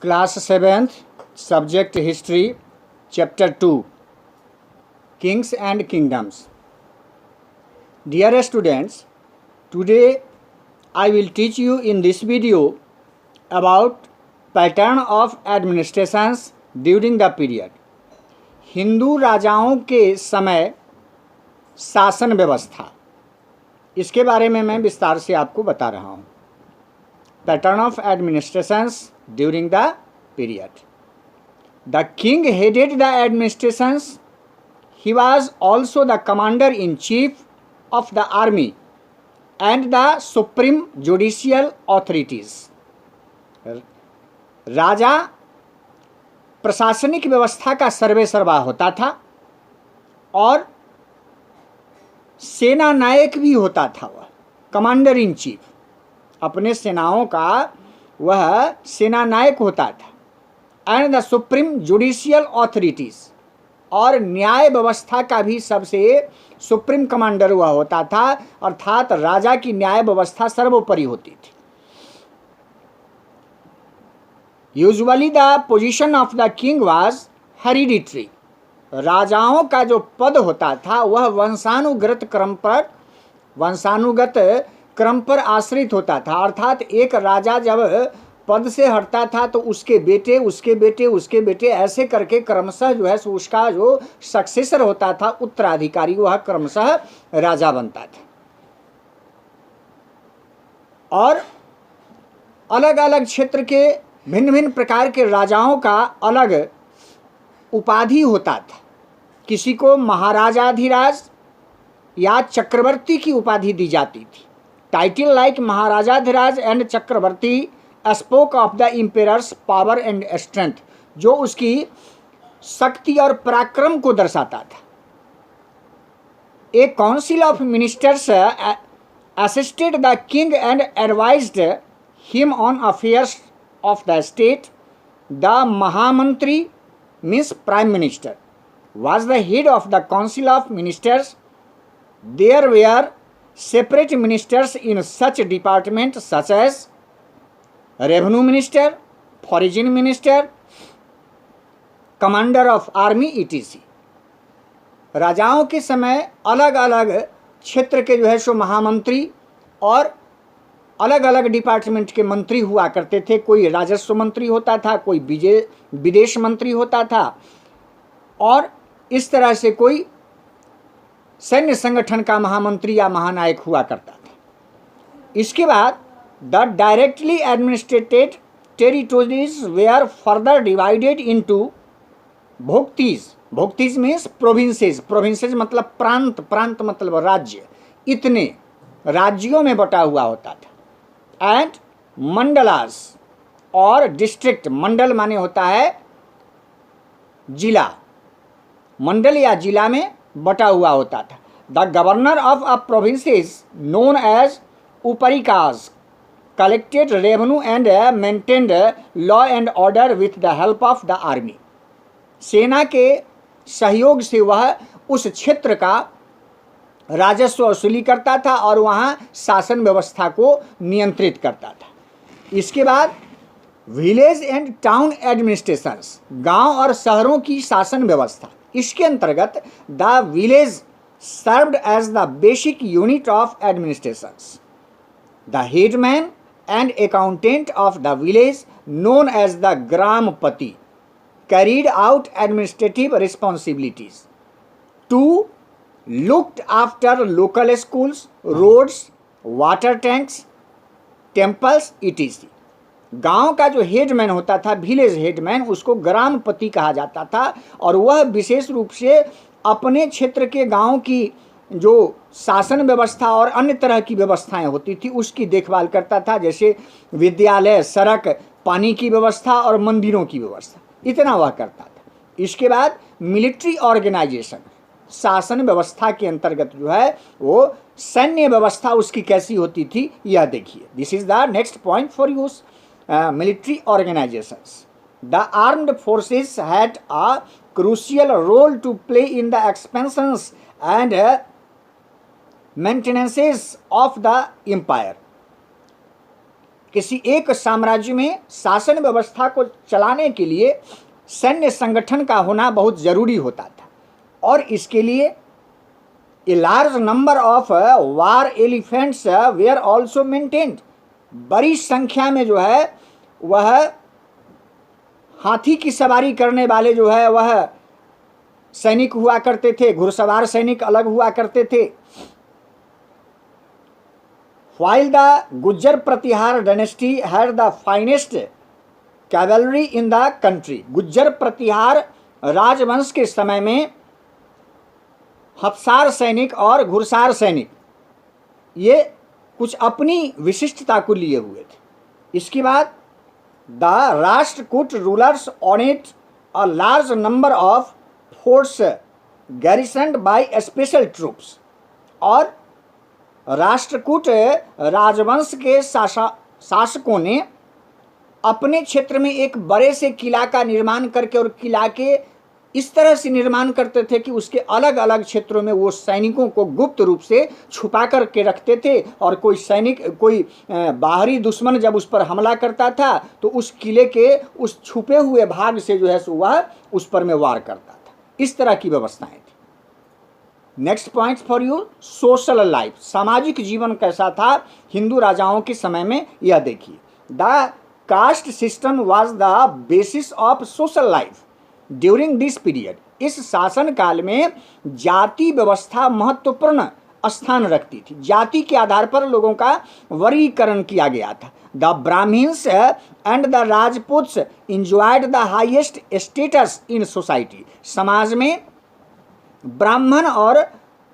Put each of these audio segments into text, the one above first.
Class 7th, Subject History, Chapter 2, Kings and Kingdoms. Dear students, today I will teach you in this video about pattern of administrations during the period. Hindu राजाओं के समय शासन व्यवस्था, इसके बारे में मैं विस्तार से आपको बता रहा हूँ. Pattern of administrations during the period. The king headed the administrations. He was also the commander in chief of the army and the supreme judicial authorities. राजा प्रशासनिक व्यवस्था का सर्वेसर्वा होता था और सेना नायक भी होता था. वह कमांडर इन चीफ, अपने सेनाओं का वह सेना नायक होता था. And the supreme judicial authorities, और न्याय व्यवस्था का भी सबसे सुप्रीम कमांडर हुआ होता था, अर्थात राजा की न्याय व्यवस्था सर्वोपरि होती थी. Usually the position of the king was hereditary. राजाओं का जो पद होता था वह वंशानुगत क्रम पर आश्रित होता था. अर्थात एक राजा जब पद से हटता था तो उसके बेटे उसके बेटे उसके बेटे ऐसे करके क्रमशः जो है उसका जो सक्सेसर होता था, उत्तराधिकारी, वह क्रमशः राजा बनता था. और अलग अलग क्षेत्र के भिन्न भिन्न प्रकार के राजाओं का अलग उपाधि होता था. किसी को महाराजाधिराज या चक्रवर्ती की उपाधि दी जाती थी. Title like Maharajadhiraja and Chakravarti spoke of the emperor's power and strength, जो उसकी शक्ति और पराक्रम को दर्शाता था. A council of ministers assisted the king and advised him on affairs of the state. The Mahamantri means prime minister was the head of the council of ministers. There were separate ministers in such departments such as revenue minister, foreign minister, commander of army etc. राजाओं के समय अलग अलग क्षेत्र के जो है सो महामंत्री और अलग अलग डिपार्टमेंट के मंत्री हुआ करते थे. कोई राजस्व मंत्री होता था, कोई विदेश मंत्री होता था, और इस तरह से कोई सैन्य संगठन का महामंत्री या महानायक हुआ करता था. इसके बाद the directly administered territories were further divided into bhuktis. Bhuktis means provinces. Provinces मतलब प्रांत, प्रांत मतलब राज्य. इतने राज्यों में बटा हुआ होता था. एंड मंडलास और डिस्ट्रिक्ट. मंडल माने होता है जिला. मंडल या जिला में बटा हुआ होता था. The governor of a provinces known as uparikas collected revenue and maintained law and order with the help of the army. सेना के सहयोग से वह उस क्षेत्र का राजस्व वसूली करता था और वहाँ शासन व्यवस्था को नियंत्रित करता था. इसके बाद विलेज एंड टाउन एडमिनिस्ट्रेशंस, गांव और शहरों की शासन व्यवस्था. इसके अंतर्गत the village served as the basic unit of administrations. The headman and accountant of the village known as the grampati carried out administrative responsibilities to looked after local schools, roads, water tanks, temples etc. गांव का जो headman होता था, village headman, उसको ग्रामपति कहा जाता था और वह विशेष रूप से अपने क्षेत्र के गांव की जो शासन व्यवस्था और अन्य तरह की व्यवस्थाएं होती थी उसकी देखभाल करता था. जैसे विद्यालय, सड़क, पानी की व्यवस्था और मंदिरों की व्यवस्था, इतना वह करता था. इसके बाद मिलिट्री ऑर्गेनाइजेशन, शासन व्यवस्था के अंतर्गत जो है वो सैन्य व्यवस्था उसकी कैसी होती थी यह देखिए. This is the next point for use. Military organizations. The armed forces had a crucial role to play in the expansions and maintenances of the empire. किसी एक साम्राज्य में शासन व्यवस्था को चलाने के लिए सैन्य संगठन का होना बहुत जरूरी होता था और इसके लिए a large number of war elephants were also maintained. बड़ी संख्या में जो है वह हाथी की सवारी करने वाले जो है वह सैनिक हुआ करते थे, घुड़सवार सैनिक अलग हुआ करते थे। While the Gujjar Pratihar dynasty had the finest cavalry in the country, Gujjar प्रतिहार राजवंश के समय में हफ्सार सैनिक और घुड़सार सैनिक ये कुछ अपनी विशिष्टता को लिए हुए थे। इसके बाद the Rashtrakuta rulers on it a large number of forts garrisoned by special troops, और राष्ट्रकूट राजवंश के शासकों ने अपने क्षेत्र में एक बड़े से किला का निर्माण करके, और किला के इस तरह से निर्माण करते थे कि उसके अलग अलग क्षेत्रों में वो सैनिकों को गुप्त रूप से छुपा कर के रखते थे, और कोई सैनिक, कोई बाहरी दुश्मन जब उस पर हमला करता था तो उस किले के उस छुपे हुए भाग से जो है सो वह उस पर में वार करता था। इस तरह की व्यवस्थाएं थी। Next point for you, social life, सामाजिक जीवन कैसा था हिंदू राजाओं के समय में, यह देखिए। The caste system was the basis of social life during this period. इस शासन काल में जाति व्यवस्था महत्वपूर्ण स्थान रखती थी। जाति के आधार पर लोगों का वर्गीकरण किया गया था। The Brahmins and the Rajputs enjoyed the highest status in society. समाज में ब्राह्मण और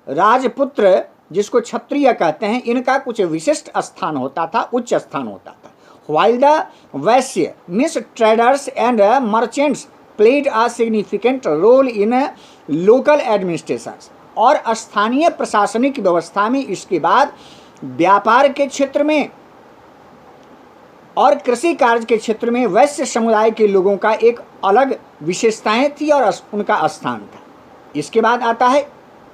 राजपुत्र, जिसको क्षत्रिय कहते हैं, इनका कुछ विशिष्ट स्थान होता था, उच्च स्थान होता था। While the Vaishya means traders and merchants played a significant role in local administrations, और स्थानीय प्रशासनिक व्यवस्था में इसके बाद व्यापार के क्षेत्र में और कृषि कार्य के क्षेत्र में वैश्य समुदाय के लोगों का एक अलग विशेषताएं थी और उनका स्थान था। इसके बाद आता है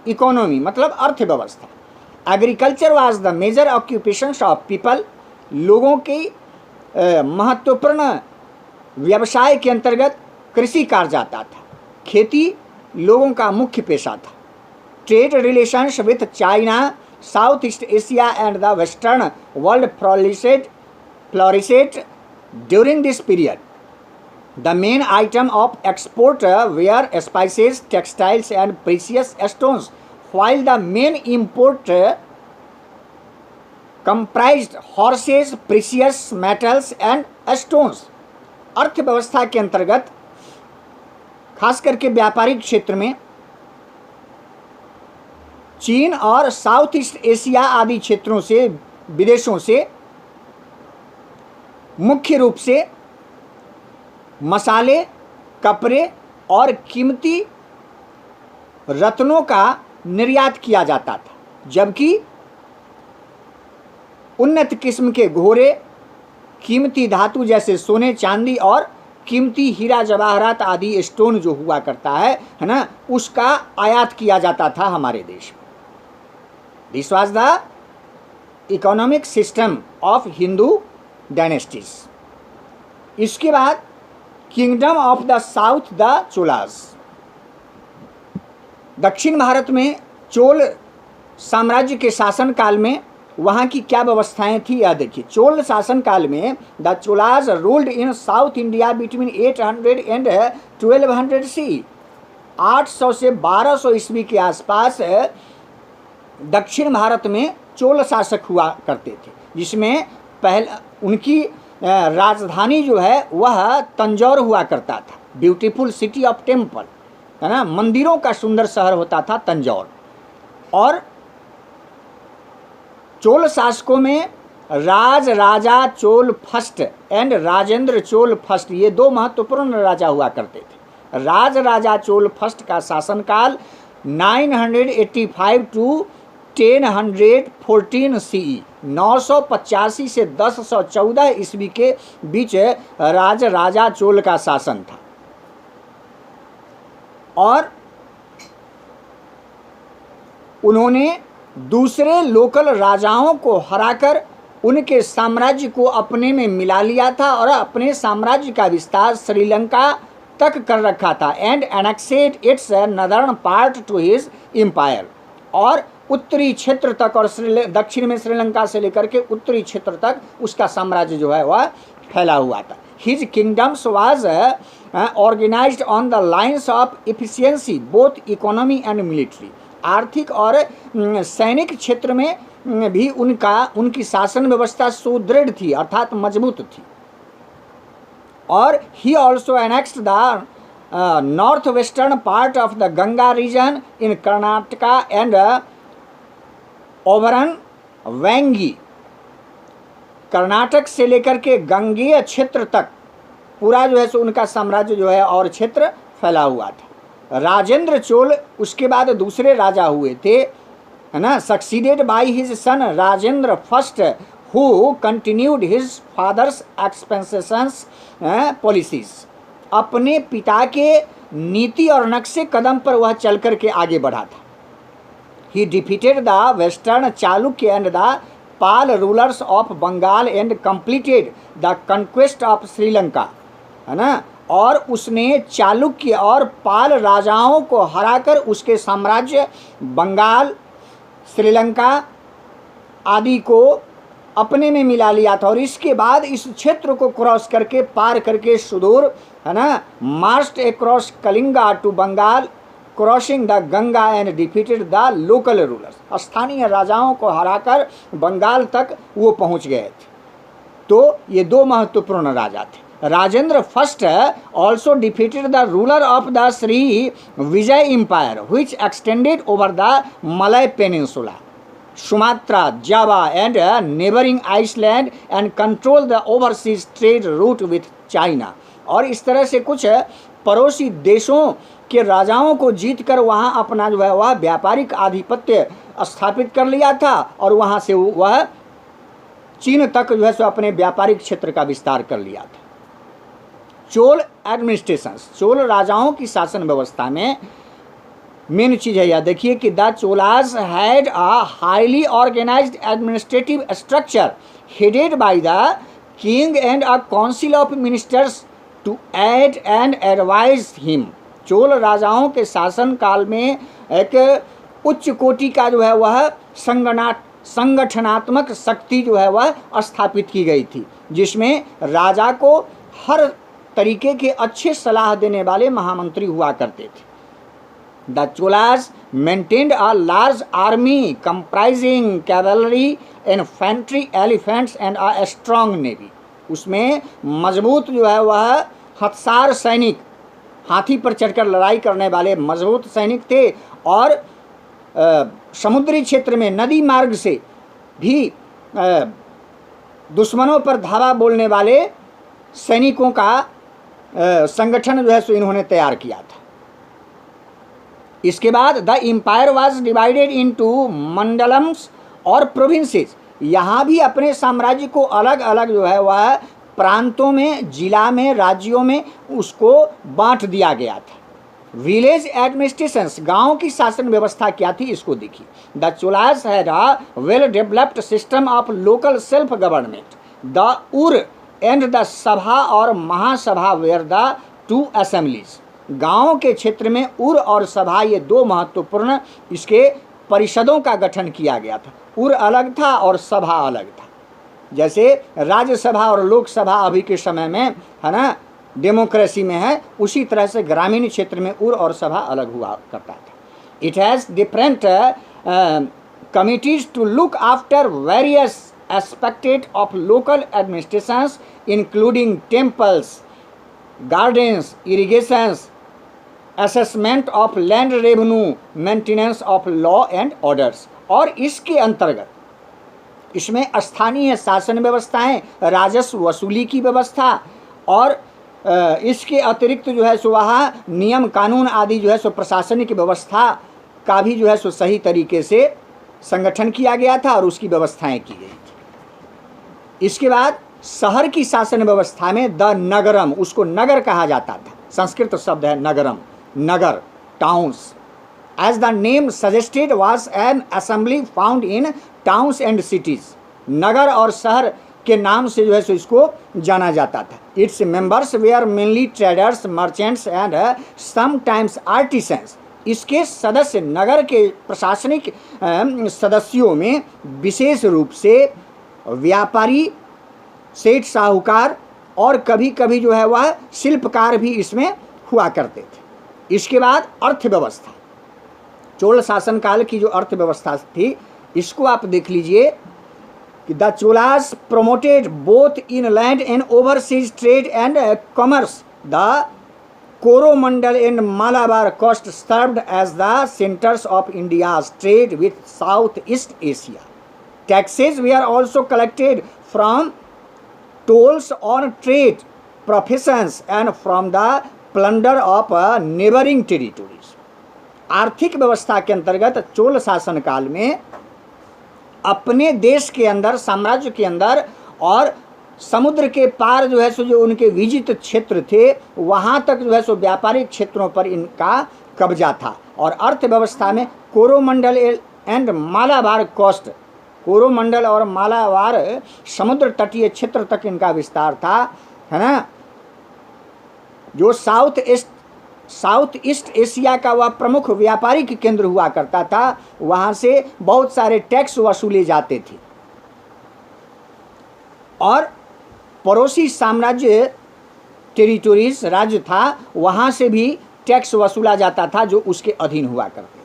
इकोनॉमी, मतलब अर्थव्यवस्था। Agriculture was the major occupations of people. लोगों की महत्वपूर्ण व्यवसाय के अंतर्गत कृषि कार्य आता था। खेती लोगों का मुख्य पेशा था। Trade relations with China, south east Asia and the western world flourished during this period. The main item of export were spices, textiles and precious stones, while the main import comprised horses, precious metals and stones. अर्थव्यवस्था के अंतर्गत खास करके व्यापारिक क्षेत्र में चीन और साउथ ईस्ट एशिया आदि क्षेत्रों से, विदेशों से मुख्य रूप से मसाले, कपड़े और कीमती रत्नों का निर्यात किया जाता था, जबकि उन्नत किस्म के घोड़े, कीमती धातु जैसे सोने, चांदी और कीमती हीरा जवाहरात आदि स्टोन जो हुआ करता है ना, उसका आयात किया जाता था हमारे देश में। This was the economic system of Hindu dynasties. इसके बाद kingdom of the south, the Cholas. दक्षिण भारत में चोल साम्राज्य के शासन काल में वहाँ की क्या व्यवस्थाएं थी यह देखिए। चोल शासन काल में the Cholas ruled in south India between 800 and 1200 सी। 800 से 1200 ईस्वी के आसपास दक्षिण भारत में चोल शासक हुआ करते थे, जिसमें पहले उनकी राजधानी जो है वह तंजौर हुआ करता था। ब्यूटीफुल सिटी ऑफ टेम्पल, है ना, मंदिरों का सुंदर शहर होता था तंजौर। और चोल शासकों में Raja Chola first and Rajendra Chola first, ये दो महत्वपूर्ण राजा हुआ करते थे। राजा चोल फर्स्ट का शासनकाल 985 टू 1014 CE, 985 से 1014 ईस्वी के बीच राजा चोल का शासन था। और उन्होंने दूसरे लोकल राजाओं को हराकर उनके साम्राज्य को अपने में मिला लिया था और अपने साम्राज्य का विस्तार श्रीलंका तक कर रखा था। And annexed its northern part to his empire, और उत्तरी क्षेत्र तक और दक्षिण में श्रीलंका से लेकर के उत्तरी क्षेत्र तक उसका साम्राज्य जो है वह फैला हुआ था। His kingdoms was organised on the lines of efficiency both economy and military. आर्थिक और सैनिक क्षेत्र में भी उनकी शासन व्यवस्था सुदृढ़ थी, अर्थात मजबूत थी। और he also annexed the north western part of the Ganga region in Karnataka and ओबरन वेंगी। कर्नाटक से लेकर के गंगीय क्षेत्र तक पूरा जो है सो उनका साम्राज्य जो है और क्षेत्र फैला हुआ था। राजेंद्र चोल उसके बाद दूसरे राजा हुए थे, है ना, succeeded by his son Rajendra first who continued his father's expansions policies. अपने पिता के नीति और नक्शे कदम पर वह चल कर के आगे बढ़ा था। He defeated the western Chalukya and the Pala rulers of Bengal and completed the conquest of Sri Lanka, है ना, और उसने चालुक्य और पाल राजाओं को हराकर उसके साम्राज्य बंगाल, श्रीलंका आदि को अपने में मिला लिया था। और इसके बाद इस क्षेत्र को क्रॉस करके पार करके सुदूर, है ना, marched across Kalinga to Bengal crossing the Ganga and defeated the local rulers. स्थानीय राजाओं को हराकर बंगाल तक वो पहुंच गए थे। तो ये दो महत्वपूर्ण राजा थे। Rajendra first also defeated the ruler of the Srivijaya empire which extended over the Malay peninsula, Sumatra, Java and neighbouring island and control the overseas trade route with China. और इस तरह से कुछ पड़ोसी देशों के राजाओं को जीतकर वहाँ अपना जो है वह व्यापारिक आधिपत्य स्थापित कर लिया था और वहाँ से वह चीन तक जो है सो अपने व्यापारिक क्षेत्र का विस्तार कर लिया था। चोल एडमिनिस्ट्रेशन, चोल राजाओं की शासन व्यवस्था में मेन चीज़ है यह देखिए कि the Cholas had a highly organised administrative structure headed by the king and a council of ministers to aid and advise him. चोल राजाओं के शासन काल में एक उच्च कोटि का जो है वह संगठनात्मक शक्ति जो है वह स्थापित की गई थी, जिसमें राजा को हर तरीके के अच्छे सलाह देने वाले महामंत्री हुआ करते थे। The Cholas maintained a large army comprising cavalry, infantry, elephants and a strong navy. उसमें मजबूत जो है वह हथियार सैनिक, हाथी पर चढ़कर लड़ाई करने वाले मजबूत सैनिक थे और समुद्री क्षेत्र में नदी मार्ग से भी दुश्मनों पर धावा बोलने वाले सैनिकों का संगठन जो है सो इन्होंने तैयार किया था। इसके बाद the empire was divided into mandalams और प्रोविंसेस। यहाँ भी अपने साम्राज्य को अलग अलग जो है वह प्रांतों में, जिला में, राज्यों में उसको बांट दिया गया था। विलेज एडमिनिस्ट्रेशंस, गांव की शासन व्यवस्था क्या थी इसको देखिए। The Cholas had a well developed system of local self government. The उर एंड द सभा और महासभा वेयर द टू असेंबलीज। गांव के क्षेत्र में उर और सभा ये दो महत्वपूर्ण इसके परिषदों का गठन किया गया था। उर अलग था और सभा अलग था। जैसे राज्यसभा और लोकसभा अभी के समय में, है ना, डेमोक्रेसी में है, उसी तरह से ग्रामीण क्षेत्र में उर और सभा अलग हुआ करता था। It has different committees to look after various aspects of local administrations including temples, gardens, irrigations, assessment of land revenue, maintenance of law and orders. और इसके अंतर्गत इसमें स्थानीय शासन व्यवस्थाएं, राजस्व वसूली की व्यवस्था और इसके अतिरिक्त जो है सो वहाँ नियम कानून आदि जो है सो प्रशासनिक व्यवस्था का भी जो है सो सही तरीके से संगठन किया गया था और उसकी व्यवस्थाएं की गई थी। इसके बाद शहर की शासन व्यवस्था में द नगरम, उसको नगर कहा जाता था, संस्कृत शब्द है नगरम, नगर, towns. As the name suggested was an assembly found in towns and cities. नगर और शहर के नाम से जो है सो इसको जाना जाता था। Its members were mainly traders, merchants and sometimes artisans. इसके सदस्य नगर के प्रशासनिक सदस्यों में विशेष रूप से व्यापारी, सेठ साहूकार और कभी कभी जो है वह शिल्पकार भी इसमें हुआ करते थे। इसके बाद अर्थव्यवस्था, चोल शासनकाल की जो अर्थव्यवस्था थी इसको आप देख लीजिए कि the Cholas promoted both inland and overseas trade and commerce. The Coromandel and Malabar coast served as the centres of India's trade with South east Asia. Taxes were also collected from tolls on trade professions and from the plunder of neighbouring territories. आर्थिक व्यवस्था के अंतर्गत चोल शासन काल में अपने देश के अंदर, साम्राज्य के अंदर और समुद्र के पार जो है सो जो उनके विजित क्षेत्र थे वहाँ तक जो है सो व्यापारिक क्षेत्रों पर इनका कब्जा था। और अर्थव्यवस्था में कोरोमंडल एंड मालाबार कोस्ट, कोरोमंडल और मालाबार समुद्र तटीय क्षेत्र तक इनका विस्तार था, है ना। जो साउथ ईस्ट एशिया का वह प्रमुख व्यापारिक केंद्र हुआ करता था, वहाँ से बहुत सारे टैक्स वसूले जाते थे और पड़ोसी साम्राज्य टेरिटोरीज राज्य था वहाँ से भी टैक्स वसूला जाता था जो उसके अधीन हुआ करते थे।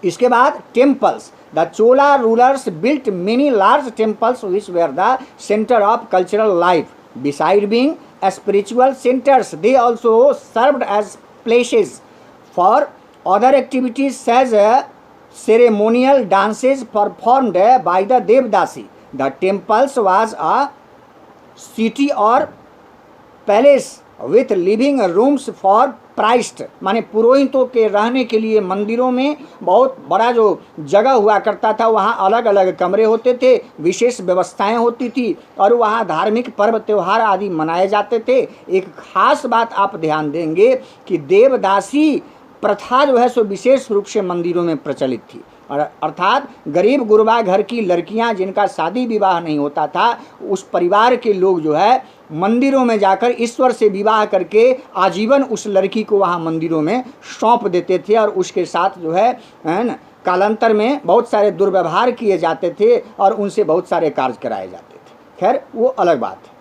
इसके बाद temples, the Chola rulers built many large temples which where the centre of cultural life. Beside being spiritual centers, they also served as places for other activities such as ceremonial dances performed by the Devdasi. The temples was a city or palace with living rooms for priest, माने पुरोहितों के रहने के लिए मंदिरों में बहुत बड़ा जो जगह हुआ करता था, वहाँ अलग अलग कमरे होते थे, विशेष व्यवस्थाएं होती थी और वहाँ धार्मिक पर्व त्यौहार आदि मनाए जाते थे। एक खास बात आप ध्यान देंगे कि देवदासी प्रथा जो है सो विशेष रूप से मंदिरों में प्रचलित थी, और अर्थात गरीब गुरबा घर की लड़कियां जिनका शादी विवाह नहीं होता था, उस परिवार के लोग जो है मंदिरों में जाकर ईश्वर से विवाह करके आजीवन उस लड़की को वहां मंदिरों में सौंप देते थे और उसके साथ जो है ना कालांतर में बहुत सारे दुर्व्यवहार किए जाते थे और उनसे बहुत सारे कार्य कराए जाते थे। खैर वो अलग बात है।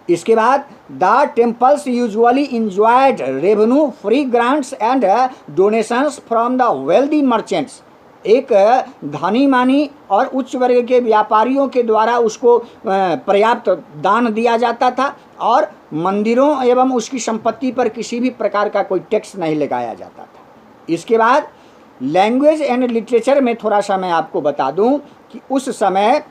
इसके बाद the temples usually enjoyed revenue free grants and donations from the wealthy merchants. एक धनी मानी और उच्च वर्ग के व्यापारियों के द्वारा उसको पर्याप्त दान दिया जाता था और मंदिरों एवं उसकी संपत्ति पर किसी भी प्रकार का कोई टैक्स नहीं लगाया जाता था। इसके बाद लैंग्वेज एंड लिटरेचर में थोड़ा सा मैं आपको बता दूं कि उस समय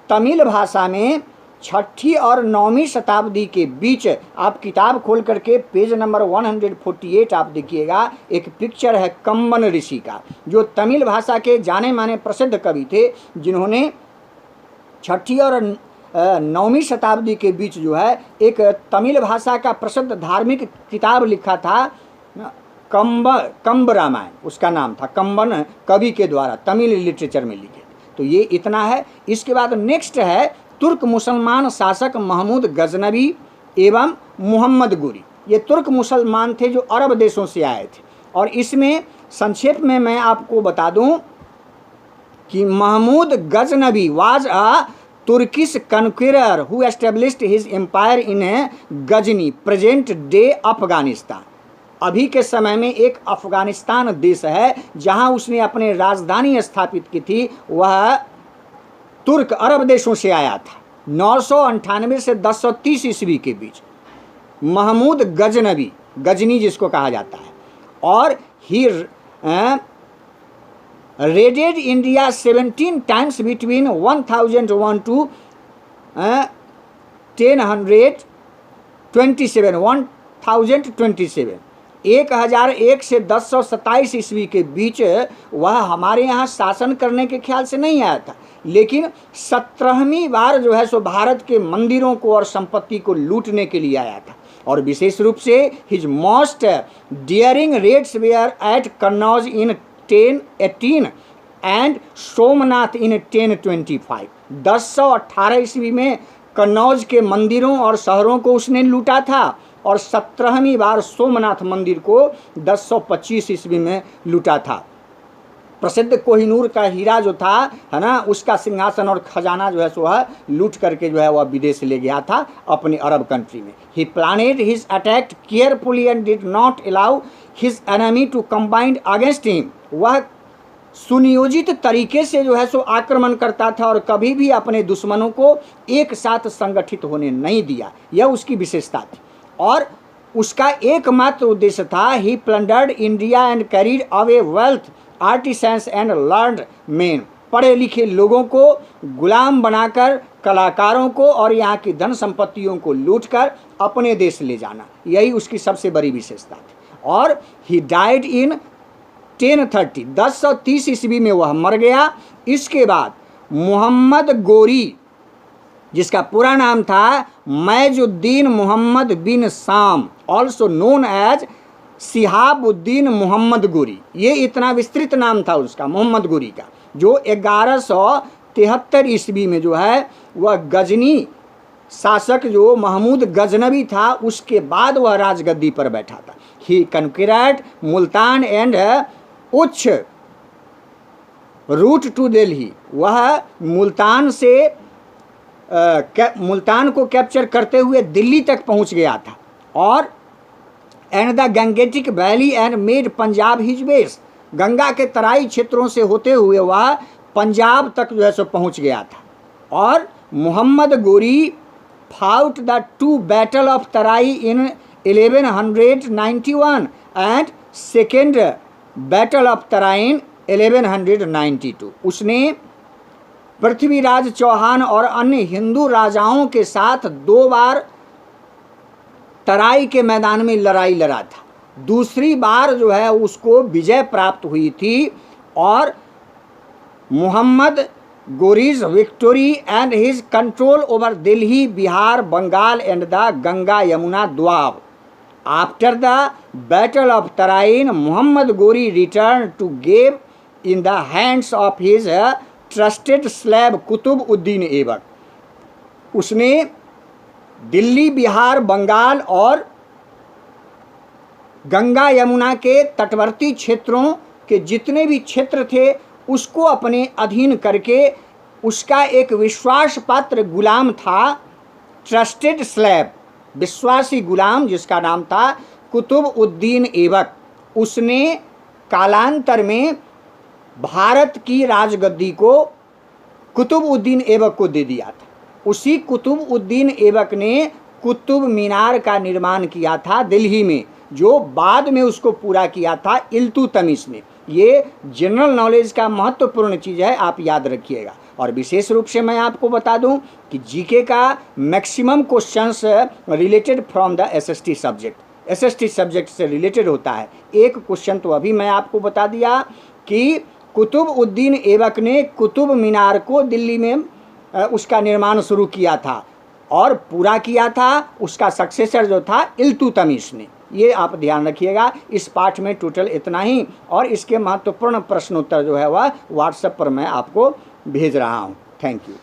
तमिल भाषा में 6ठी और 9वीं शताब्दी के बीच, आप किताब खोल करके पेज नंबर 148 आप देखिएगा, एक पिक्चर है कम्बन ऋषि का, जो तमिल भाषा के जाने माने प्रसिद्ध कवि थे, जिन्होंने 6ठी और 9वीं शताब्दी के बीच जो है एक तमिल भाषा का प्रसिद्ध धार्मिक किताब लिखा था, कंब रामायण उसका नाम था, कम्बन कवि के द्वारा तमिल लिटरेचर में लिखे। तो ये इतना है। इसके बाद नेक्स्ट है तुर्क मुसलमान शासक महमूद गजनवी एवं मोहम्मद गुरी। ये तुर्क मुसलमान थे जो अरब देशों से आए थे, और इसमें संक्षेप में मैं आपको बता दूं कि Mahmud Ghaznavi was a Turkish conqueror who established his empire in Ghazni, present day Afghanistan. अभी के समय में एक अफगानिस्तान देश है जहां उसने अपने राजधानी स्थापित की थी, वह तुर्क अरब देशों से आया था। 998 से 1030 ईस्वी के बीच महमूद गजनवी, गजनी जिसको कहा जाता है, और he raided India 17 times between 1001 to 1027 1001 से 1027 ईस्वी के बीच वह हमारे यहाँ शासन करने के ख्याल से नहीं आया था, लेकिन 17वीं बार जो है सो भारत के मंदिरों को और संपत्ति को लूटने के लिए आया था। और विशेष रूप से his most daring raids were at Kannauj in 1018 and Somnath in 1025। 1018 ईस्वी में कन्नौज के मंदिरों और शहरों को उसने लूटा था और 17वीं बार सोमनाथ मंदिर को 1025 ईस्वी में लूटा था। प्रसिद्ध कोहिनूर का हीरा जो था है ना, उसका सिंहासन और खजाना जो है सो है लूट करके जो है वह विदेश ले गया था अपने अरब कंट्री में। He planned his attack carefully and did not allow his enemy to combined against him. वह सुनियोजित तरीके से जो है सो आक्रमण करता था और कभी भी अपने दुश्मनों को एक साथ संगठित होने नहीं दिया, यह उसकी विशेषता थी। और उसका एकमात्र उद्देश्य था, he plundered India and carried away wealth artisans and learned men. पढ़े लिखे लोगों को गुलाम बनाकर कलाकारों को और यहाँ की धन संपत्तियों को लूटकर अपने देश ले जाना, यही उसकी सबसे बड़ी विशेषता थी। और ही डाइड इन 1030, 1030 ईस्वी में वह मर गया। इसके बाद मोहम्मद गोरी, जिसका पूरा नाम था मैजुद्दीन Mohammad bin Sam, also known as Shihabuddin Mohammad Ghori, ये इतना विस्तृत नाम था उसका मोहम्मद गोरी का, जो 1173 ईस्वी में जो है वह गजनी शासक जो महमूद गजनवी था उसके बाद वह राजगद्दी पर बैठा था। ही कन्क्वेयर्ड मुल्तान एंड उच्च रूट टू दिल्ली, वह मुल्तान से मुल्तान को कैप्चर करते हुए दिल्ली तक पहुंच गया था और and the Gangetic valley and made Punjab his base, Ganga के तराई क्षेत्रों से होते हुए वह पंजाब तक जो है सो पहुंच गया था। और Mohammad Ghori fought the 2 battle of Terai in 1191 and second battle of Tarain 1192। उसने पृथ्वीराज चौहान और अन्य हिंदू राजाओं के साथ 2 बार तराई के मैदान में लड़ाई लड़ा था। दूसरी बार जो है उसको विजय प्राप्त हुई थी और Mohammad Ghori's victory and his control over Delhi, Bihar, Bengal and the Ganga Yamuna doab. After the battle of Tarain, Mohammad Ghori return to gave in the hands of his trusted slave Qutbuddin Aibak. उसने दिल्ली, बिहार, बंगाल और गंगा यमुना के तटवर्ती क्षेत्रों के जितने भी क्षेत्र थे उसको अपने अधीन करके उसका एक विश्वास पात्र गुलाम था, ट्रस्टेड स्लेव, विश्वासी गुलाम, जिसका नाम था कुतुब-उद-दीन ऐबक। उसने कालांतर में भारत की राजगद्दी को कुतुब-उद-दीन ऐबक को दे दिया था। उसी कुतुब-उद-दीन ऐबक ने कुतुब मीनार का निर्माण किया था दिल्ली में, जो बाद में उसको पूरा किया था इल्तुतमिश ने। ये जनरल नॉलेज का महत्वपूर्ण चीज़ है, आप याद रखिएगा। और विशेष रूप से मैं आपको बता दूं कि जीके का maximum questions related from the SST subject, SST subject से रिलेटेड होता है। एक क्वेश्चन तो अभी मैं आपको बता दिया कि कुतुब-उद-दीन ऐबक ने कुतुब मीनार को दिल्ली में उसका निर्माण शुरू किया था और पूरा किया था उसका सक्सेसर जो था इल्तुतमिश ने। ये आप ध्यान रखिएगा। इस पाठ में टोटल इतना ही, और इसके महत्वपूर्ण प्रश्नोत्तर जो है वह व्हाट्सएप पर मैं आपको भेज रहा हूँ। Thank you.